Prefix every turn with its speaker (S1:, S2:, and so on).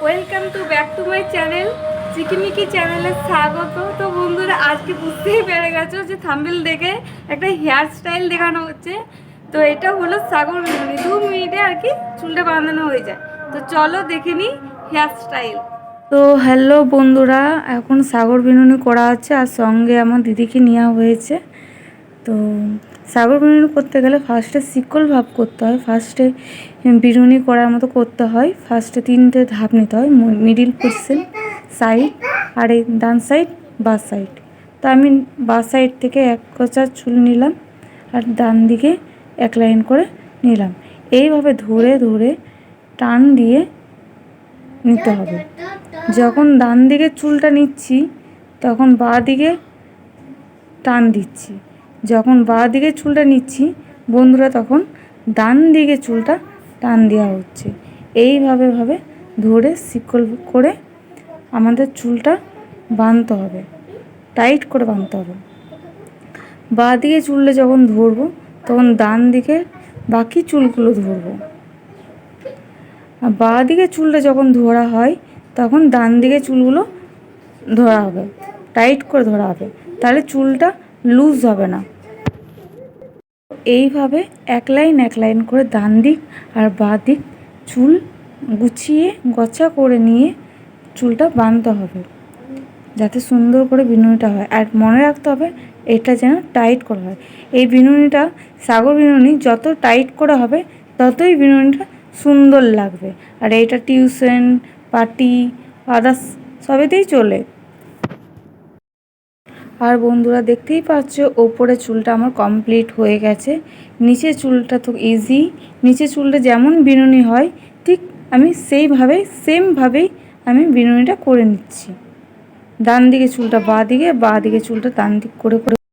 S1: Welcome to back to my channel Chikimiki চ্যানেলে স্বাগত। তো বন্ধুরা, আজকে বুঝতেই পেরে গেছো যে থাম্বনেল দেখে একটা হেয়ার স্টাইল দেখানো হচ্ছে। তো এটা হলো সাগর বিনুনি, 2 মিনিটে আর কি চুলটা বাঁধানো হয়ে যায়। তো চলো দেখে নিই হেয়ার স্টাইল। তো হ্যালো বন্ধুরা, এখন সাগর বিনুনি করা আছে আর সঙ্গে আমার দিদিকে নেওয়া হয়েছে। তো সাগর বিনুনি করতে গেলে ফার্স্টে শিকল ভাব করতে হয়, ফার্স্টে বিনুনি করার মতো করতে হয়। ফার্স্টে 3টে ধাপ নিতে হয়, মিডিল পোর্শন, সাইড আর এই ডান সাইড বাঁ সাইড। তো আমি বাঁ সাইড থেকে এক গোছা চুল নিলাম আর ডান দিকে এক লাইন করে নিলাম। এইভাবে ধরে ধরে টান দিয়ে নিতে হবে। যখন ডান দিকে চুলটা নিচ্ছি তখন বাঁ দিকে টান দিচ্ছি, যখন বাঁ দিকে চুলটা নিচ্ছি বন্ধুরা তখন ডান দিকে চুলটা টান দেওয়া হচ্ছে। এইভাবে ধরে শিকল করে আমাদের চুলটা বাঁধতে হবে, টাইট করে বাঁধতে হবে। বাঁ দিকে চুলটা যখন ধরবো তখন ডান দিকে বাকি চুলগুলো ধরবো। আর বাঁ দিকে চুলটা যখন ধরা হয় তখন ডান দিকে চুলগুলো ধরা হবে, টাইট করে ধরা হবে, তাহলে চুলটা লুজ হবে না। এইভাবে এক লাইন করে ডান দিক আর বাঁ দিক চুল গুছিয়ে গোছা করে নিয়ে চুলটা বাঁধতে হবে, যাতে সুন্দর করে বিনুনিটা হয়। আর মনে রাখতে হবে এটা যেন টাইট করা হয়। এই বিনুনিটা সাগর বিনুনি যত টাইট করা হবে ততই বিনুনিটা সুন্দর লাগবে। আর এটা টিউশন, পার্টি, আদার্স সবেতেই চলে। আর বন্ধুরা দেখতেই পাচ্ছ ওপরে চুলটা আমার কমপ্লিট হয়ে গেছে। নিচে চুলটা তো ইজি, নিচে চুলটা যেমন বিনুনি হয় ঠিক আমি সেমভাবেই আমি বিনুনিটা করে নিচ্ছি। ডান দিকে চুলটা বাঁ দিকে, বাঁ দিকে চুলটা ডান দিক করে করে